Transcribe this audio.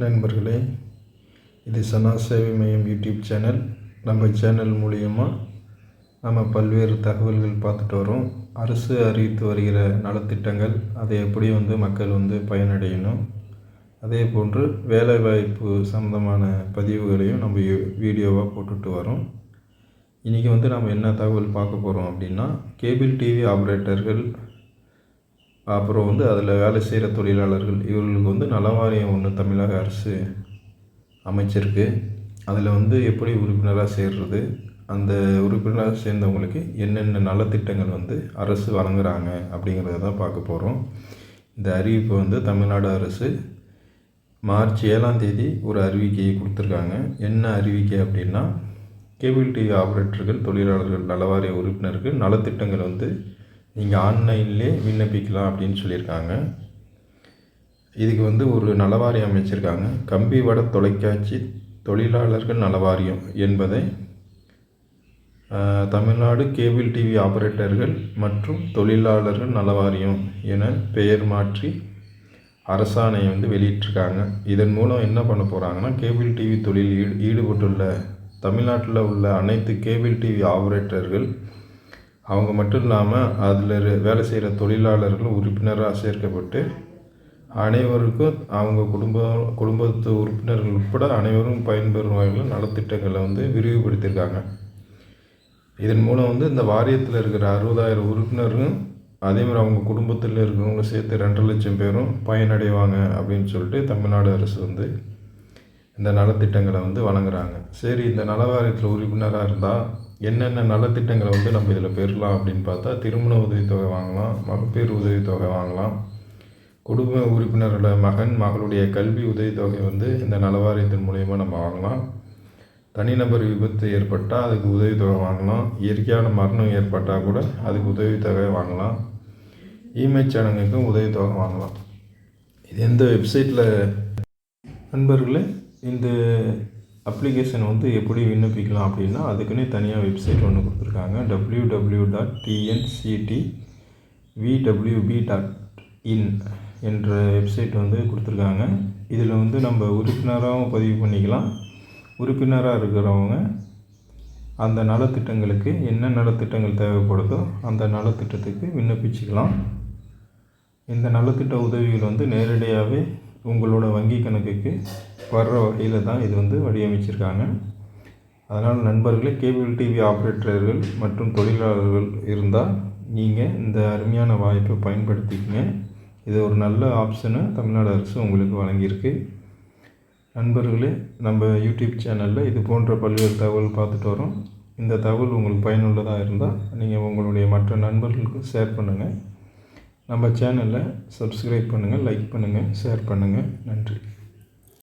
நண்பர்களே, இது சனா சேவை மையம் யூடியூப் சேனல். நம்ம சேனல் மூலிமா நம்ம பல்வேறு தகவல்கள் பார்த்துட்டு வரோம். அரசு அறிவித்து வருகிற நலத்திட்டங்கள், அதை எப்படி மக்கள் பயனடையணும், அதே போன்று வேலைவாய்ப்பு சம்மந்தமான பதிவுகளையும் நம்ம வீடியோவாக போட்டுட்டு வரோம். இன்றைக்கி நம்ம என்ன தகவல் பார்க்க போகிறோம் அப்படின்னா, கேபிள் டிவி ஆப்ரேட்டர்கள், அப்புறம் அதில் வேலை செய்கிற தொழிலாளர்கள், இவர்களுக்கு நலவாரியம் ஒன்று தமிழக அரசு அமைச்சிருக்கு. அதில் எப்படி உறுப்பினராக சேர்றது, அந்த உறுப்பினராக சேர்ந்தவங்களுக்கு என்னென்ன நலத்திட்டங்கள் அரசு வழங்குறாங்க அப்படிங்கிறத தான் பார்க்க போகிறோம். இந்த அறிவிப்பு தமிழ்நாடு அரசு மார்ச் 7ஆம் தேதி ஒரு அறிவிக்கையை கொடுத்துருக்காங்க. என்ன அறிவிக்கை அப்படின்னா, கேபிள் டிவி ஆப்ரேட்டர்கள் தொழிலாளர்கள் நலவாரிய உறுப்பினர்கள் நலத்திட்டங்கள் நீங்கள் ஆன்லைன்லேயே விண்ணப்பிக்கலாம் அப்படின்னு சொல்லியிருக்காங்க. இதுக்கு ஒரு நலவாரியம் அமைச்சிருக்காங்க. கம்பி வட தொலைக்காட்சி தொழிலாளர்கள் நலவாரியம் என்பதை தமிழ்நாடு கேபிள் டிவி ஆப்ரேட்டர்கள் மற்றும் தொழிலாளர்கள் நலவாரியம் என பெயர் மாற்றி அரசாணையை வெளியிட்டிருக்காங்க. இதன் மூலம் என்ன பண்ண போகிறாங்கன்னா, கேபிள் டிவி தொழிலில் ஈடுபட்டுள்ள தமிழ்நாட்டில் உள்ள அனைத்து கேபிள் டிவி ஆப்ரேட்டர்கள், அவங்க மட்டும் இல்லாமல் அதில் வேலை செய்கிற தொழிலாளர்கள் உறுப்பினராக சேர்க்கப்பட்டு அனைவருக்கும் அவங்க குடும்பத்து உறுப்பினர்கள் உட்பட அனைவரும் பயன்பெறும் வகையில் நலத்திட்டங்களை விரிவுபடுத்தியிருக்காங்க. இதன் மூலம் இந்த வாரியத்தில் இருக்கிற 60,000 உறுப்பினர்களும், அதேமாதிரி அவங்க குடும்பத்தில் இருக்கிறவங்க சேர்த்து 2 லட்சம் பேரும் பயனடைவாங்க அப்படின்னு சொல்லிட்டு தமிழ்நாடு அரசு இந்த நலத்திட்டங்களை வழங்குறாங்க. சரி, இந்த நலவாரியத்தில் உறுப்பினராக இருந்தால் என்னென்ன நலத்திட்டங்களை நம்ம இதில் பெறலாம் அப்படின்னு பார்த்தா, திருமண உதவித்தொகை வாங்கலாம், மகப்பேறு உதவித்தொகை வாங்கலாம், குடும்ப உறுப்பினரோட மகன் மகளுடைய கல்வி உதவித்தொகை இந்த நலவாரியத்தின் மூலயமா நம்ம வாங்கலாம், தனிநபர் விபத்து ஏற்பட்டால் அதுக்கு உதவித்தொகை வாங்கலாம், இயற்கையான மரணம் ஏற்பட்டால் கூட அதுக்கு உதவித்தொகை வாங்கலாம், ஈமைச்சடங்குக்கும் உதவித்தொகை வாங்கலாம். இது எந்த வெப்சைட்டில் நண்பர்களே, இந்த அப்ளிகேஷன் எப்படி விண்ணப்பிக்கலாம் அப்படின்னா, அதுக்குன்னே தனியாக வெப்சைட் ஒன்று கொடுத்துருக்காங்க. www.tnctvwb.in என்ற வெப்சைட் கொடுத்துருக்காங்க. இதில் நம்ம உறுப்பினராகவும் பதிவு பண்ணிக்கலாம். உறுப்பினராக இருக்கிறவங்க அந்த நலத்திட்டங்களுக்கு என்ன நலத்திட்டங்கள் தேவைப்படுதோ அந்த நலத்திட்டத்துக்கு விண்ணப்பிச்சுக்கலாம். இந்த நலத்திட்ட உதவிகள் நேரடியாகவே உங்களோட வங்கி கணக்குக்கு வர்ற வகையில் தான் இது வடிவமைச்சிருக்காங்க. அதனால் நண்பர்களே, கேபிள் டிவி ஆப்ரேட்டர்கள் மற்றும் தொழிலாளர்கள் இருந்தால் நீங்கள் இந்த அருமையான வாய்ப்பை பயன்படுத்திக்கங்க. இது ஒரு நல்ல ஆப்ஷனை தமிழ்நாடு அரசு உங்களுக்கு வழங்கியிருக்கு. நண்பர்களே, நம்ம யூடியூப் சேனலில் இது போன்ற பல்வேறு தகவல் பார்த்துட்டு வரோம். இந்த தகவல் உங்களுக்கு பயனுள்ளதாக இருந்தால் நீங்கள் உங்களுடைய மற்ற நண்பர்களுக்கு ஷேர் பண்ணுங்கள். நம்ம சேனலை சப்ஸ்கிரைப் பண்ணுங்கள், லைக் பண்ணுங்கள், ஷேர் பண்ணுங்கள். நன்றி.